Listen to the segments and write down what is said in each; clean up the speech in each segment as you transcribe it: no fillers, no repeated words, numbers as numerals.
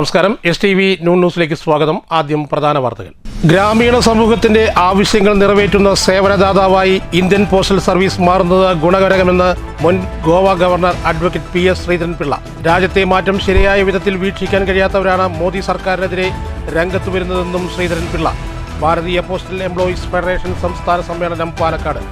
നമസ്കാരം. STV ന്യൂസിലേക്ക് സ്വാഗതം. ആദ്യം പ്രധാന വാർത്തകൾ. ഗ്രാമീണ സമൂഹത്തിന്റെ ആവശ്യങ്ങൾ നിറവേറ്റുന്ന സേവനദാതാവായി ഇന്ത്യൻ പോസ്റ്റൽ സർവീസ് മാറുന്നത് ഗുണകരമെന്ന് മുൻ Goa governor advocate PS Sreedharan Pillai. രാജ്യത്തെ മാറ്റം ശരിയായ വിധത്തിൽ വീക്ഷിക്കാൻ കഴിയാത്തവരാണ് മോദി സർക്കാരിനെതിരെ രംഗത്ത് വരുന്നതെന്നും ശ്രീധരൻപിള്ള. ഭാരതീയ പോസ്റ്റൽ എംപ്ലോയീസ് ഫെഡറേഷൻ സംസ്ഥാന സമ്മേളനം പാലക്കാട്.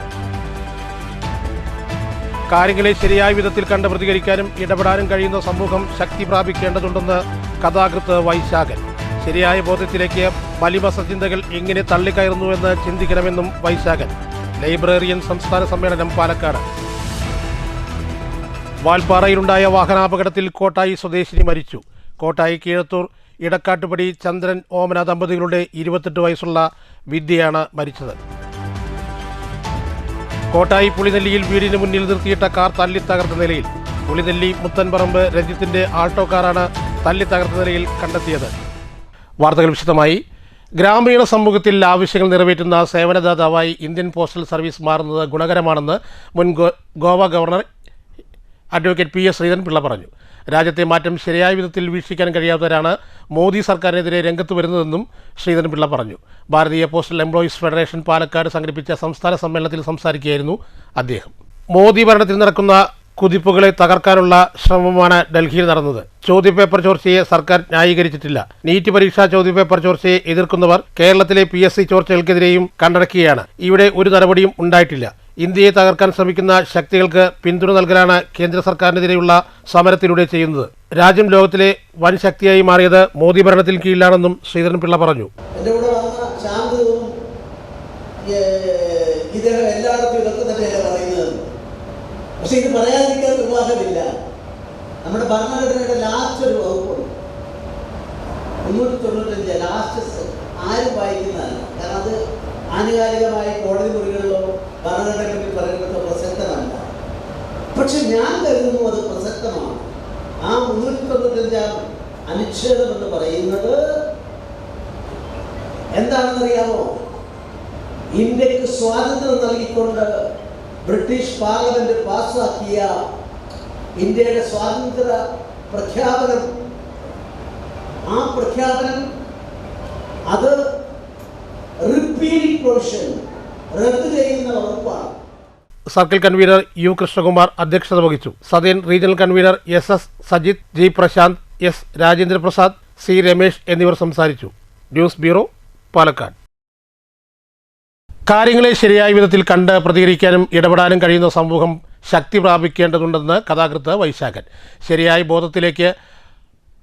കാര്യങ്ങളെ ശരിയായ വിധത്തിൽ കണ്ട് പ്രതികരിക്കാനും ഇടപെടാനും കഴിയുന്ന സമൂഹം ശക്തി പ്രാപിക്കേണ്ടതുണ്ടെന്ന് കഥാകൃത്ത് വൈശാഖൻ. ശരിയായ ബോധത്തിലേക്ക് മലിമസചിന്തകൾ എങ്ങനെ തള്ളിക്കയറുന്നുവെന്ന് ചിന്തിക്കണമെന്നും വൈശാഖൻ. ലൈബ്രറിയൻ സംസ്ഥാന സമ്മേളനം പാലക്കാട്. വാൽപ്പാറയിലുണ്ടായ വാഹനാപകടത്തിൽ കോട്ടായി സ്വദേശിനി മരിച്ചു. കോട്ടായി കീഴത്തൂർ ഇടക്കാട്ടുപടി ചന്ദ്രൻ ഓമന ദമ്പതികളുടെ 28 വയസ്സുള്ള വിദ്യയാണ് മരിച്ചത്. കോട്ടായി പുളിനെല്ലിയിൽ വീടിന് മുന്നിൽ നിർത്തിയിട്ട കാർ തല്ലി തകർത്ത നിലയിൽ. പുളിനെല്ലി മുത്തൻപറമ്പ് രഞ്ജിത്തിന്റെ ആൾട്ടോ കാറാണ് തല്ലി തകർത്ത നിലയിൽ കണ്ടെത്തിയത്. വാർത്തകൾ വിശദമായി. ഗ്രാമീണ സമൂഹത്തിൽ ആവശ്യങ്ങൾ നിറവേറ്റുന്ന സേവനദാതാവായി ഇന്ത്യൻ പോസ്റ്റൽ സർവീസ് മാറുന്നത് ഗുണകരമാണെന്ന് മുൻ Goa governor advocate PS Sreedharan Pillai പറഞ്ഞു. രാജ്യത്തെ മാറ്റം ശരിയായ വിധത്തിൽ വീക്ഷിക്കാൻ കഴിയാത്തവരാണ് മോദി സർക്കാരിനെതിരെ രംഗത്ത് വരുന്നതെന്നും ശ്രീധരൻപിള്ള പറഞ്ഞു. ഭാരതീയ പോസ്റ്റൽ എംപ്ലോയീസ് ഫെഡറേഷൻ പാലക്കാട് സംഘടിപ്പിച്ച സംസ്ഥാന സമ്മേളനത്തിൽ സംസാരിക്കുകയായിരുന്നു അദ്ദേഹം. മോദി ഭരണത്തിൽ നടക്കുന്ന കുതിപ്പുകളെ തകർക്കാനുള്ള ശ്രമമാണ് ഡൽഹിയിൽ നടന്നത്. ചോദ്യപേപ്പർ ചോർച്ചയെ സർക്കാർ ന്യായീകരിച്ചിട്ടില്ല. നീറ്റ് പരീക്ഷാ ചോദ്യപേപ്പർ ചോർച്ചയെ എതിർക്കുന്നവർ കേരളത്തിലെ PSC ചോർച്ചകൾക്കെതിരെയും കണ്ടടക്കുകയാണ്. ഇവിടെ ഒരു നടപടിയും ഉണ്ടായിട്ടില്ല. ഇന്ത്യയെ തകർക്കാൻ ശ്രമിക്കുന്ന ശക്തികൾക്ക് പിന്തുണ നൽകലാണ് കേന്ദ്ര സർക്കാരിനെതിരെയുള്ള സമരത്തിലൂടെ ചെയ്യുന്നത്. രാജ്യം ലോകത്തിലെ വൻ ശക്തിയായി മാറിയത് മോദി ഭരണത്തിന് കീഴിലാണെന്നും ശ്രീധരൻപിള്ള പറഞ്ഞു. പക്ഷെ ഇത് പറയാതിരിക്കാൻ നിർവാഹമില്ല. നമ്മുടെ ഭരണഘടനയുടെ ലാസ്റ്റ് ഒരു വകുപ്പുണ്ട്, 395 ലാസ്റ്റ്. ആരും വായിക്കുന്നതല്ല, കാരണം അത് ആനുകാലികമായി കോടതി മുറികളിലോ ഭരണഘടനയിൽ പറയുന്നത് പ്രസക്തമല്ല. പക്ഷെ ഞാൻ കരുതുന്നു അത് പ്രസക്തമാണ്. ആ 395 അനുച്ഛേദം എന്ന് പറയുന്നത് എന്താണെന്നറിയാമോ? ഇന്ത്യക്ക് സ്വാതന്ത്ര്യം നൽകിക്കൊണ്ട് ബ്രിട്ടീഷ് പാർലമെന്റ് പാസ്സാക്കിയ ഇന്ത്യയുടെ സ്വാതന്ത്ര്യ പ്രഖ്യാപനം, ആ പ്രഖ്യാപനം അത് റിപ്പീലിംഗ് പ്രൊവിഷൻ, റദ്ദ് ചെയ്യുന്ന വകുപ്പാണ്. സർക്കിൾ കൺവീനർ U കൃഷ്ണകുമാർ അധ്യക്ഷത വഹിച്ചു. Southern regional convener SS Sajith, G Prashanth, S Rajendraprasad, C Ramesh എന്നിവർ സംസാരിച്ചു. News bureau, Palakkad. കാര്യങ്ങളെ ശരിയായ വിധത്തിൽ കണ്ട് പ്രതികരിക്കാനും ഇടപെടാനും കഴിയുന്ന സമൂഹം ശക്തി പ്രാപിക്കേണ്ടതുണ്ടെന്ന് കഥാകൃത്ത് വൈശാഖൻ. ശരിയായ ബോധത്തിലേക്ക്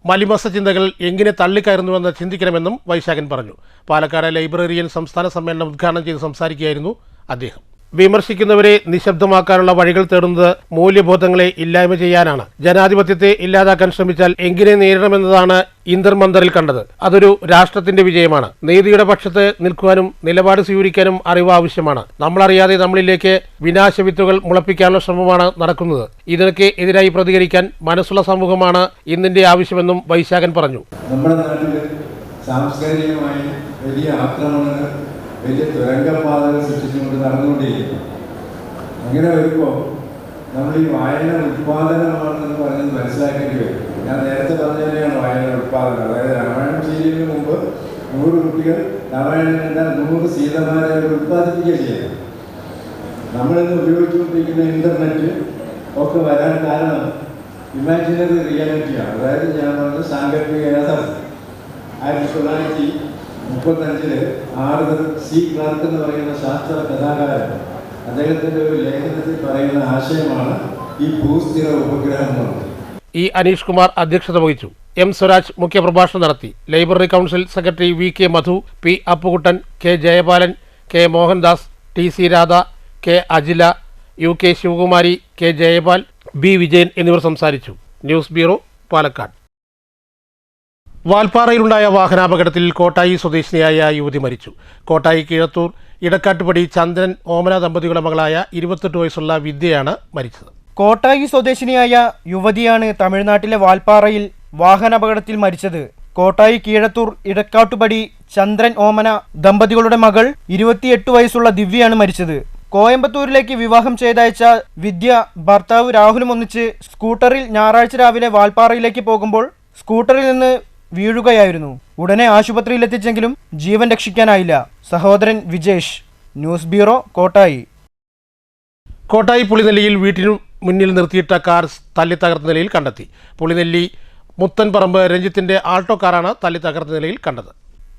മലിമസചിന്തകൾ എങ്ങനെ തള്ളിക്കയറുന്നുവെന്ന് ചിന്തിക്കണമെന്നും വൈശാഖൻ പറഞ്ഞു. പാലക്കാട് ലൈബ്രറിയൻ സംസ്ഥാന സമ്മേളനം ഉദ്ഘാടനം ചെയ്ത് സംസാരിക്കുകയായിരുന്നു അദ്ദേഹം. വിമർശിക്കുന്നവരെ നിശബ്ദമാക്കാനുള്ള വഴികൾ തേടുന്നത് മൂല്യബോധങ്ങളെ ഇല്ലായ്മ ചെയ്യാനാണ്. ജനാധിപത്യത്തെ ഇല്ലാതാക്കാൻ ശ്രമിച്ചാൽ എങ്ങനെ നേരിടണമെന്നതാണ് ഇന്ദർ മന്ദറിൽ കണ്ടത്. അതൊരു രാഷ്ട്രത്തിന്റെ വിജയമാണ്. നീതിയുടെ പക്ഷത്ത് നിൽക്കുവാനും നിലപാട് സ്വീകരിക്കാനും അറിവ് ആവശ്യമാണ്. നമ്മളറിയാതെ നമ്മളിലേക്ക് വിനാശവിത്തുകൾ മുളപ്പിക്കാനുള്ള ശ്രമമാണ് നടക്കുന്നത്. ഇതിനൊക്കെ എതിരായി പ്രതികരിക്കാൻ മനസ്സുള്ള സമൂഹമാണ് ഇന്നിന്റെ ആവശ്യമെന്നും വൈശാഖൻ പറഞ്ഞു. നമ്മുടെ നാട്ടിൽ സാംസ്കാരികമായി വലിയ ആക്രമണങ്ങൾ, വലിയ തുരങ്കപാതകൾ സൃഷ്ടിച്ചുകൊണ്ട് നടന്നുകൊണ്ടിരിക്കുന്നു. അങ്ങനെ വരുമ്പോൾ നമ്മൾ ഈ വായന ഉത്പാദനമാണെന്ന് പറഞ്ഞത് മനസ്സിലാക്കേണ്ടി വരും. ഞാൻ നേരത്തെ പറഞ്ഞ തന്നെയാണ് വായന ഉത്പാദനം. അതായത് രാമായണം സീരിയലിന് മുമ്പ് 100 കുട്ടികൾ രാമായണം കണ്ടാൽ 100 സീതമാരെ അവർ ഉത്പാദിപ്പിക്കുക ചെയ്യുന്നത്. നമ്മളിന്ന് ഉപയോഗിച്ചുകൊണ്ടിരിക്കുന്ന ഇൻ്റർനെറ്റ് ഒക്കെ വരാൻ കാരണം ഇമാജിനറി റിയാലിറ്റിയാണ്. അതായത് ഞാൻ പറഞ്ഞ സാങ്കല്പിക യാഥാർത്ഥ്യം. 1935 ആർതർ C ക്ലാർക്ക് എന്ന് പറയുന്ന ശാസ്ത്ര കഥാകാരൻ അദ്ദേഹത്തിൻ്റെ ഒരു ലേഖനത്തിൽ പറയുന്ന ആശയമാണ് ഈ ഭൂസ്ഥിര ഉപഗ്രഹം എന്നുള്ളത്. E അനീഷ് കുമാർ അധ്യക്ഷത വഹിച്ചു. M സ്വരാജ് മുഖ്യപ്രഭാഷണം നടത്തി. ലൈബ്രറി കൗൺസിൽ സെക്രട്ടറി VK മധു, P Appukuttan, K Jayapalan, K Mohandas, TC Radha, K Ajila, UK Sivakumari, K Jayapal, B Vijayan എന്നിവർ സംസാരിച്ചു. News bureau, Palakkad. വാൽപ്പാറയിലുണ്ടായ വാഹനാപകടത്തിൽ കോട്ടായി സ്വദേശിനിയായ യുവതി മരിച്ചു. കോട്ടായി കീഴത്തൂർ ഇടക്കാട്ടുപടി ചന്ദ്രൻ ഓമന ദമ്പതികളുടെ മകളായ 28 വയസ്സുള്ള വിദ്യയാണ് മരിച്ചത്. കോട്ടായി സ്വദേശിനിയായ യുവതിയാണ് തമിഴ്നാട്ടിലെ വാൽപ്പാറയിൽ വാഹനാപകടത്തിൽ മരിച്ചത്. കോട്ടായി കീഴത്തൂർ ഇടക്കാട്ടുപടി ചന്ദ്രൻ ഓമന ദമ്പതികളുടെ മകൾ 28 വയസ്സുള്ള ദിവ്യയാണ് മരിച്ചത്. കോയമ്പത്തൂരിലേക്ക് വിവാഹം ചെയ്തയച്ച വിദ്യ ഭർത്താവ് രാഹുലും ഒന്നിച്ച് സ്കൂട്ടറിൽ ഞായറാഴ്ച രാവിലെ വാൽപ്പാറയിലേക്ക് പോകുമ്പോൾ സ്കൂട്ടറിൽ നിന്ന് വീഴുകയായിരുന്നു. ഉടനെ ആശുപത്രിയിലെത്തിച്ചെങ്കിലും ജീവൻ രക്ഷിക്കാനായില്ല. സഹോദരൻ വിജേഷ്, ന്യൂസ് ബ്യൂറോ, കോട്ടായി. കോട്ടായി പുളിനെല്ലിയിൽ വീട്ടിനു മുന്നിൽ നിർത്തിയിട്ട കാർ തല്ലി തകർത്ത നിലയിൽ കണ്ടെത്തി. പുളിനെല്ലി മുത്തൻപറമ്പ് രഞ്ജിത്തിന്റെ ആൾട്ടോ കാറാണ് തല്ലി തകർത്ത നിലയിൽ കണ്ടത്.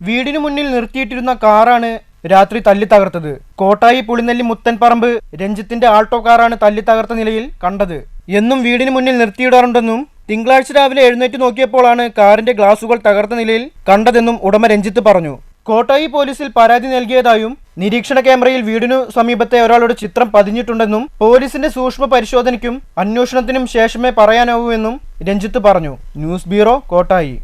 വീടിനു മുന്നിൽ നിർത്തിയിട്ടിരുന്ന കാറാണ് രാത്രി തല്ലി തകർത്തത്. കോട്ടായി പുളിനെല്ലി മുത്തൻപറമ്പ് രഞ്ജിത്തിന്റെ ആൾട്ടോ കാറാണ് തല്ലി തകർത്ത നിലയിൽ കണ്ടത്. എന്നും വീടിന് മുന്നിൽ നിർത്തിയിടാറുണ്ടെന്നും തിങ്കളാഴ്ച രാവിലെ എഴുന്നേറ്റ് നോക്കിയപ്പോഴാണ് കാറിന്റെ ഗ്ലാസുകൾ തകർത്ത നിലയിൽ കണ്ടതെന്നും ഉടമ രഞ്ജിത്ത് പറഞ്ഞു. കോട്ടായി പോലീസിൽ പരാതി നൽകിയതായും നിരീക്ഷണ ക്യാമറയിൽ വീടിനു സമീപത്തെ ഒരാളുടെ ചിത്രം പതിഞ്ഞിട്ടുണ്ടെന്നും പോലീസിന്റെ സൂക്ഷ്മ പരിശോധനയ്ക്കും അന്വേഷണത്തിനും ശേഷമേ പറയാനാവൂ എന്നും രഞ്ജിത്ത് പറഞ്ഞു. News bureau, Kottayi.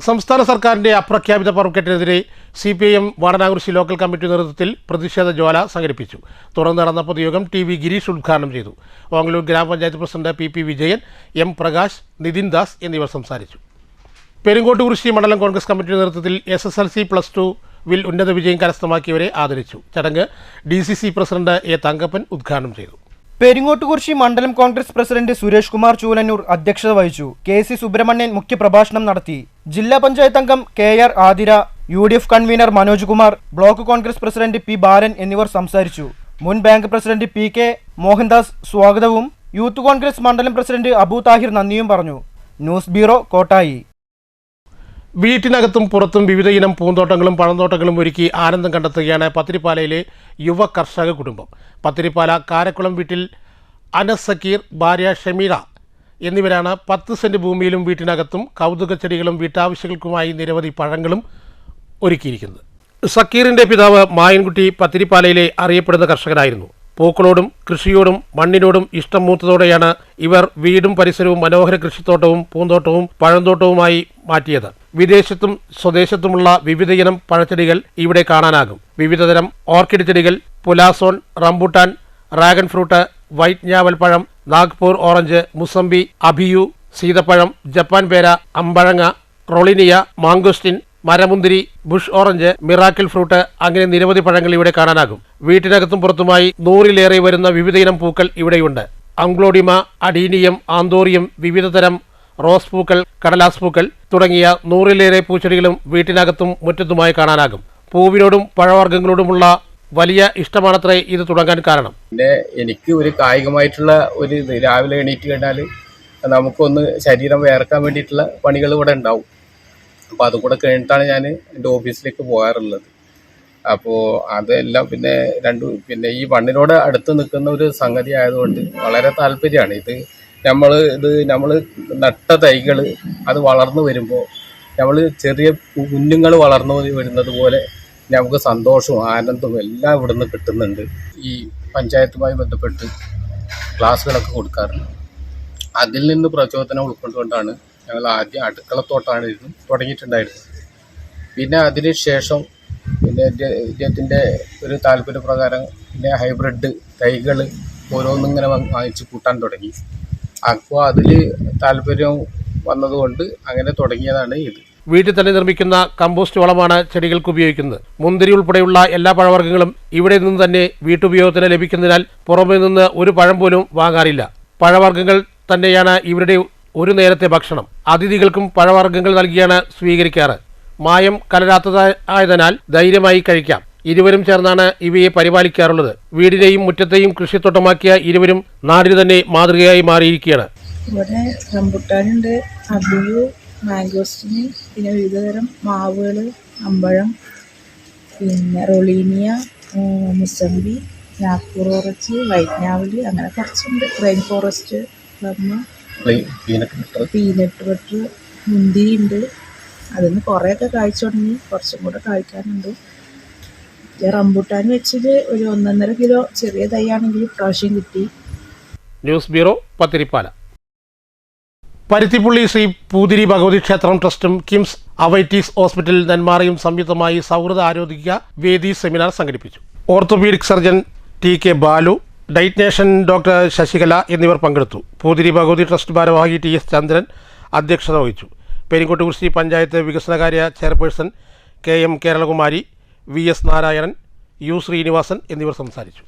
സംസ്ഥാന സർക്കാരിന്റെ അപ്രഖ്യാപിത പവർക്കെട്ടിനെതിരെ CPIM വാടനാകുറിശി ലോക്കൽ കമ്മിറ്റി നേതൃത്വത്തിൽ പ്രതിഷേധ ജ്വാല സംഘടിപ്പിച്ചു. തുടർന്ന് നടന്ന പൊതുയോഗം TV ഗിരീഷ് ഉദ്ഘാടനം ചെയ്തു. ഓങ്ങല്ലൂർ ഗ്രാമപഞ്ചായത്ത് president PP Vijayan, M Prakash, Nithin Das എന്നിവർ സംസാരിച്ചു. പെരിങ്ങോട്ടുകുറിശി മണ്ഡലം കോൺഗ്രസ് കമ്മിറ്റിയുടെ നേതൃത്വത്തിൽ SSLC+2 ഉന്നത വിജയം കരസ്ഥമാക്കിയവരെ ആദരിച്ചു. ചടങ്ങ് DCC പ്രസിഡന്റ് A തങ്കപ്പൻ ഉദ്ഘാടനം ചെയ്തു. പെരിങ്ങോട്ടുകുറിശി മണ്ഡലം കോൺഗ്രസ് പ്രസിഡന്റ് സുരേഷ് കുമാർ ചൂലന്നൂർ അധ്യക്ഷത വഹിച്ചു. KC സുബ്രഹ്മണ്യൻ മുഖ്യപ്രഭാഷണം നടത്തി. ജില്ലാ പഞ്ചായത്ത് അംഗം KR Athira, UDF convener Manoj Kumar, block Congress president P ബാലൻ എന്നിവർ സംസാരിച്ചു. മുൻ ബാങ്ക് പ്രസിഡന്റ് PK മോഹൻദാസ് സ്വാഗതവും യൂത്ത് കോൺഗ്രസ് മണ്ഡലം പ്രസിഡന്റ് അബു താഹിർ നന്ദിയും പറഞ്ഞു. News bureau, Kottayi. വീട്ടിനകത്തും പുറത്തും വിവിധ ഇനം പൂന്തോട്ടങ്ങളും പഴന്തോട്ടങ്ങളും ഒരുക്കി ആനന്ദം കണ്ടെത്തുകയാണ് പത്തിരിപ്പാലയിലെ യുവ കർഷക കുടുംബം. പത്തിരിപ്പാല കാരക്കുളം വീട്ടിൽ അനസ് സക്കീർ, ഭാര്യ ഷമീറ എന്നിവരാണ് 10 സെന്റ് ഭൂമിയിലും വീട്ടിനകത്തും കൗതുക ചെടികളും വീട്ടാവശ്യങ്ങൾക്കുമായി നിരവധി പഴങ്ങളും ഒരുക്കിയിരിക്കുന്നത്. സക്കീറിന്റെ പിതാവ് മായൻകുട്ടി പത്തിരിപ്പാലയിലെ അറിയപ്പെടുന്ന കർഷകനായിരുന്നു. പൂക്കളോടും കൃഷിയോടും മണ്ണിനോടും ഇഷ്ടം മൂത്തതോടെയാണ് ഇവർ വീടും പരിസരവും മനോഹര കൃഷിത്തോട്ടവും പൂന്തോട്ടവും പഴന്തോട്ടവുമായി മാറ്റിയത്. വിദേശത്തും സ്വദേശത്തുമുള്ള വിവിധയിനം പഴച്ചെടികൾ ഇവിടെ കാണാനാകും. വിവിധതരം ഓർക്കിഡ് ചെടികൾ, pulasan, rambutan, dragon fruit, white ഞാവൽപ്പഴം, നാഗ്പൂർ ഓറഞ്ച്, മുസംബി, അഭിയു, സീതപ്പഴം, ജപ്പാൻ പേര, അമ്പഴങ്ങ, റൊളിനിയ, മാംഗോസ്റ്റിൻ, മരമുന്തിരി, ബുഷ് ഓറഞ്ച്, മിറാക്കിൾ ഫ്രൂട്ട് അങ്ങനെ നിരവധി പഴങ്ങൾ ഇവിടെ കാണാനാകും. വീട്ടിനകത്തും പുറത്തുമായി 100-ലേറെ വരുന്ന വിവിധയിനം പൂക്കൾ ഇവിടെയുണ്ട്. അംഗ്ലോഡിമ, അഡീനിയം, ആന്തോറിയം, വിവിധതരം റോസ് പൂക്കൾ, കടലാസ് പൂക്കൾ തുടങ്ങിയ 100-ലേറെ പൂച്ചെടികളും വീട്ടിനകത്തും മുറ്റത്തുമായി കാണാനാകും. പൂവിനോടും പഴവർഗ്ഗങ്ങളോടുമുള്ള വലിയ ഇഷ്ടമാണത്രേ ഇത് തുടങ്ങാൻ കാരണം. പിന്നെ എനിക്ക് ഒരു കായികമായിട്ടുള്ള ഒരു ഇത് രാവിലെ എണീറ്റ് കഴിഞ്ഞാൽ നമുക്കൊന്ന് ശരീരം വേർക്കാൻ വേണ്ടിയിട്ടുള്ള പണികൾ ഇവിടെ ഉണ്ടാവും. അപ്പോൾ അതുകൂടെ കഴിഞ്ഞിട്ടാണ് ഞാൻ എൻ്റെ ഓഫീസിലേക്ക് പോകാറുള്ളത്. അപ്പോൾ അതെല്ലാം പിന്നെ ഈ മണ്ണിനോട് അടുത്ത് നിൽക്കുന്ന ഒരു സംഗതി ആയതുകൊണ്ട് വളരെ താല്പര്യമാണ്. നമ്മൾ നട്ട തൈകൾ അത് വളർന്നു വരുമ്പോൾ നമ്മൾ ചെറിയ കുഞ്ഞുങ്ങൾ വളർന്നു വരുന്നത് പോലെ നമുക്ക് സന്തോഷവും ആനന്ദവും എല്ലാം ഇവിടുന്ന് കിട്ടുന്നുണ്ട്. ഈ പഞ്ചായത്തുമായി ബന്ധപ്പെട്ട് ക്ലാസ്സുകളൊക്കെ കൊടുക്കാറുണ്ട്. അതിൽ നിന്ന് പ്രചോദനം ഉൾക്കൊണ്ടുകൊണ്ടാണ് ഞങ്ങൾ ആദ്യം അടുക്കളത്തോട്ടാണ് തുടങ്ങിയിട്ടുണ്ടായിരുന്നത്. പിന്നെ അതിന് ശേഷം ഇദ്ദേഹത്തിൻ്റെ ഒരു താല്പര്യപ്രകാരം പിന്നെ ഹൈബ്രിഡ് തൈകൾ ഓരോന്നിങ്ങനെ വാങ്ങിച്ച് കൂട്ടാൻ തുടങ്ങി. അപ്പോൾ അതിൽ താല്പര്യം വന്നതുകൊണ്ട് അങ്ങനെ തുടങ്ങിയതാണ് ഇത്. വീട്ടിൽ തന്നെ നിർമ്മിക്കുന്ന കമ്പോസ്റ്റ് വളമാണ് ചെടികൾക്ക് ഉപയോഗിക്കുന്നത്. മുന്തിരി ഉൾപ്പെടെയുള്ള എല്ലാ പഴവർഗ്ഗങ്ങളും ഇവിടെ നിന്ന് തന്നെ വീട്ടുപയോഗത്തിന് ലഭിക്കുന്നതിനാൽ പുറമെ നിന്ന് ഒരു പഴം പോലും വാങ്ങാറില്ല. പഴവർഗ്ഗങ്ങൾ തന്നെയാണ് ഇവരുടെ ഒരു നേരത്തെ ഭക്ഷണം. അതിഥികൾക്കും പഴവർഗ്ഗങ്ങൾ നൽകിയാണ് സ്വീകരിക്കാറ്. മായം കലരാത്തതായതിനാൽ ധൈര്യമായി കഴിക്കാം. ഇരുവരും ചേർന്നാണ് ഇവയെ പരിപാലിക്കാറുള്ളത്. വീടിനെയും മുറ്റത്തെയും കൃഷിത്തോട്ടമാക്കിയ ഇരുവരും നാടിന് തന്നെ മാതൃകയായി മാറിയിരിക്കുകയാണ്. ഇവിടെ റംബുട്ടാനുണ്ട്, അബിയു, മാംഗോസ്റ്റിന്, പിന്നെ വിവിധതരം മാവുകൾ, അമ്പഴം, പിന്നെ rollinia, mosambi, Nagpur orange, white ഞാവൽ അങ്ങനെ കുറച്ചുണ്ട്. റെയിൻ ഫോറസ്റ്റ്, പീനട്ട് ബട്ടർ, മുന്തിരി ഉണ്ട്. അതിന് കുറേയൊക്കെ കായ്ച്ചു തുടങ്ങി, കുറച്ചും കൂടെ കായ്ക്കാനുണ്ട്. റംബുട്ടാൻ വെച്ചത് ഒരു 1.5 കിലോ ചെറിയ തൈയാണെങ്കിൽ പ്രാവശ്യം കിട്ടി. News bureau, Pathirippala. പരുത്തിപ്പുള്ളി ശ്രീ പൂതിരി ഭഗവതി ക്ഷേത്രം ട്രസ്റ്റും കിംസ് അവൈറ്റീസ് ഹോസ്പിറ്റൽ നെന്മാറയും സംയുക്തമായി സൗഹൃദ ആരോഗ്യ വേദി സെമിനാർ സംഘടിപ്പിച്ചു. Orthopaedic surgeon TK Balu, dietitian doctor Sasikala എന്നിവർ പങ്കെടുത്തു. പൂതിരി ഭഗവതി ട്രസ്റ്റ് ഭാരവാഹി TS ചന്ദ്രൻ അധ്യക്ഷത വഹിച്ചു. പെരിങ്ങോട്ടുകുറിശി പഞ്ചായത്ത് വികസനകാര്യ chairperson KM Keralakumari, VS Narayanan, U Srinivasan എന്നിവർ സംസാരിച്ചു.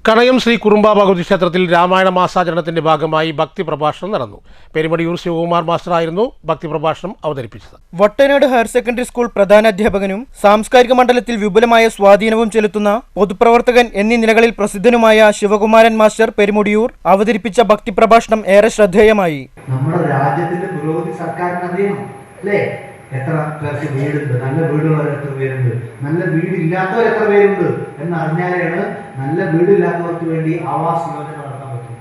കണയം ശ്രീ കുറുമ്പ ഭഗവതി ക്ഷേത്രത്തിൽ രാമായണ മാസാചരണത്തിന്റെ ഭാഗമായി ഭക്തി പ്രഭാഷണം നടന്നു. പെരുമടിയൂർ ശിവകുമാർ മാസ്റ്ററായിരുന്നു ഭക്തി പ്രഭാഷണം അവതരിപ്പിച്ചത്. വട്ടനാട് ഹയർ സെക്കൻഡറി സ്കൂൾ പ്രധാനാധ്യാപകനും സാംസ്കാരിക മണ്ഡലത്തിൽ വിപുലമായ സ്വാധീനവും ചെലുത്തുന്ന പൊതുപ്രവർത്തകൻ എന്നീ നിലകളിൽ പ്രസിദ്ധനുമായ ശിവകുമാരൻ മാസ്റ്റർ പെരുമുടിയൂർ അവതരിപ്പിച്ച ഭക്തി പ്രഭാഷണം ഏറെ ശ്രദ്ധേയമായി. നമ്മുടെ രാജ്യത്തിന്റെ പുരോഗതി സർക്കാരിന് അറിയണം അല്ലേ? എത്ര പേർക്ക് വീടുണ്ട്, നല്ല വീടുള്ളവർ എത്ര പേരുണ്ട്, നല്ല വീടില്ലാത്തവർ എത്ര പേരുണ്ട് എന്നറിഞ്ഞാലാണ് നല്ല വീടില്ലാത്തവർക്ക് വേണ്ടി ആവാസ് യോജന നടത്താൻ പറ്റും.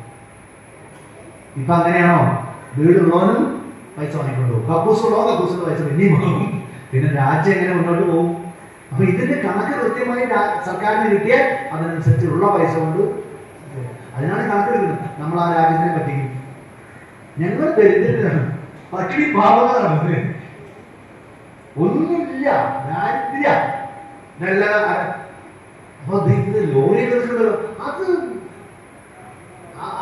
ഇപ്പൊ അങ്ങനെയാണോ? വീടുള്ളവനും പൈസ വാങ്ങിക്കൊണ്ടു, കക്കൂസുള്ള പൈസ പിന്നെയും വാങ്ങും. പിന്നെ രാജ്യം എങ്ങനെ മുന്നോട്ട് പോകും? അപ്പൊ ഇതിന്റെ കണക്ക് കൃത്യമായി സർക്കാരിന് കിട്ടിയാൽ അതിനനുസരിച്ചുള്ള പൈസ കൊണ്ട് അതിനാണ് കണക്കെടുക്കുന്നത്. നമ്മൾ ആ രാജ്യത്തിനെ പറ്റിക്കും. ഞങ്ങൾ ദരിദ്രരാണ്, പട്ടിണി പാവങ്ങളാണ്, ഒന്നുമില്ല, ദാരിദ്ര്യ നല്ല. അപ്പൊ ലോറി എടുക്കുന്നുണ്ടല്ലോ,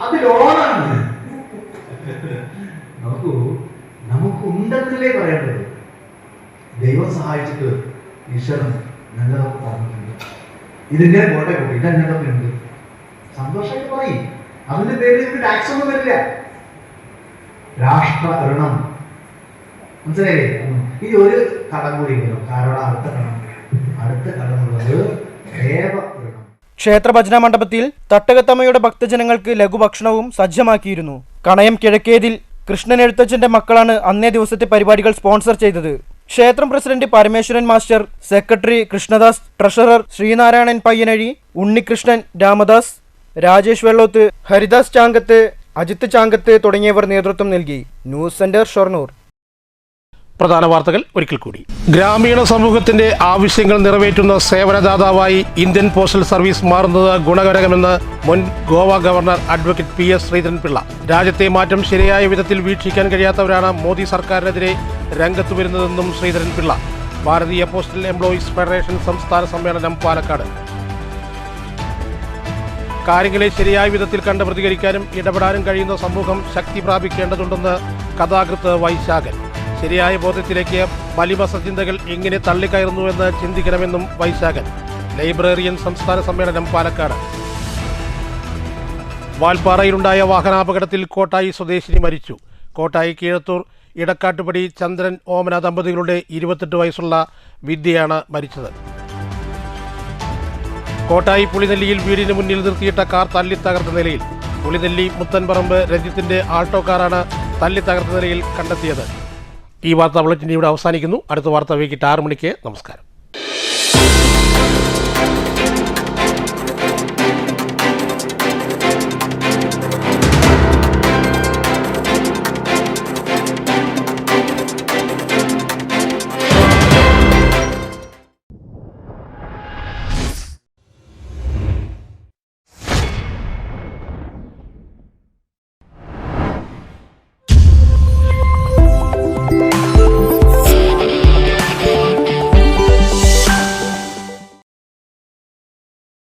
അത് ലോണാണ്. നമുക്ക് ഉണ്ടെന്നല്ലേ പറയേണ്ടത്. ദൈവം സഹായിച്ചിട്ട് ഈശ്വരൻ നല്ലതൊക്കെ പറഞ്ഞിട്ടുണ്ട്. ഇതിങ്ങനെ പോട്ടെ കൂട്ടി ഇതെന്നതൊക്കെ ഉണ്ട്, സന്തോഷമായിട്ട് പറയും. അതിന്റെ പേരിൽ ടാക്സ് ഒന്നും വരില്ല. രാഷ്ട്ര ഋണം മനസ്സിലായില്ലേ? ഈ ഒരു കടം കൂടി വരും. കാരണം അടുത്ത കടമുള്ളത് ദേവ ഋണം. ക്ഷേത്ര ഭജന മണ്ഡപത്തിൽ തട്ടകത്തമ്മയുടെ ഭക്തജനങ്ങൾക്ക് ലഘുഭക്ഷണവും സജ്ജമാക്കിയിരുന്നു. കണയം കിഴക്കേതിൽ കൃഷ്ണൻ എഴുത്തച്ഛന്റെ മക്കളാണ് അന്നേ ദിവസത്തെ പരിപാടികൾ സ്പോൺസർ ചെയ്തത്. ക്ഷേത്രം president Parameswaran master, secretary Krishnadas, treasurer Sreenarayanan Payyanazhi, Unnikrishnan Ramadas, Rajesh Vellothu, Haridas Changath, Ajith Changath തുടങ്ങിയവർ നേതൃത്വം നൽകി. News centre Shoranur. പ്രധാന വാർത്തകൾ ഒരിക്കൽ കൂടി. ഗ്രാമീണ സമൂഹത്തിന്റെ ആവശ്യങ്ങൾ നിറവേറ്റുന്ന സേവനദാതാവായി ഇന്ത്യൻ പോസ്റ്റൽ സർവീസ് മാറുന്നത് ഗുണകരമെന്ന് മുൻ Goa governor advocate PS Sreedharan Pillai. രാജ്യത്തെ മാറ്റം ശരിയായ വിധത്തിൽ വീക്ഷിക്കാൻ കഴിയാത്തവരാണ് മോദി സർക്കാരിനെതിരെ രംഗത്ത് വരുന്നതെന്നും ശ്രീധരൻപിള്ള. ഭാരതീയ പോസ്റ്റൽ എംപ്ലോയീസ് ഫെഡറേഷൻ സംസ്ഥാന സമ്മേളനം പാലക്കാട്. കാര്യങ്ങളെ ശരിയായ വിധത്തിൽ കണ്ട് പ്രതികരിക്കാനും ഇടപെടാനും കഴിയുന്ന സമൂഹം ശക്തി പ്രാപിക്കേണ്ടതുണ്ടെന്ന് കഥാകൃത്ത് വൈശാഖൻ. ശരിയായ ബോധത്തിലേക്ക് മലിമസചിന്തകൾ എങ്ങനെ തള്ളിക്കയറുന്നുവെന്ന് ചിന്തിക്കണമെന്നും വൈശാഖൻ. ലൈബ്രറിയൻ സംസ്ഥാന സമ്മേളനം പാലക്കാട്. വാൽപ്പാറയിലുണ്ടായ വാഹനാപകടത്തിൽ കോട്ടായി സ്വദേശിനി മരിച്ചു. കോട്ടായി കീഴത്തൂർ ഇടക്കാട്ടുപടി ചന്ദ്രൻ ഓമന ദമ്പതികളുടെ 28 വയസ്സുള്ള വിദ്യയാണ് മരിച്ചത്. കോട്ടായി പുളിനെല്ലിയിൽ വീടിന് മുന്നിൽ നിർത്തിയിട്ട കാർ തല്ലി തകർത്ത നിലയിൽ. പുളിനെല്ലി മുത്തൻപറമ്പ് രഞ്ജിത്തിന്റെ ആൾട്ടോ കാറാണ് തല്ലി തകർത്ത നിലയിൽ കണ്ടെത്തിയത്. ഈ വാർത്താ ബുള്ളറ്റിൻ ഇവിടെ അവസാനിക്കുന്നു. അടുത്ത വാർത്ത വൈകിട്ട് 6 മണിക്ക്. നമസ്കാരം.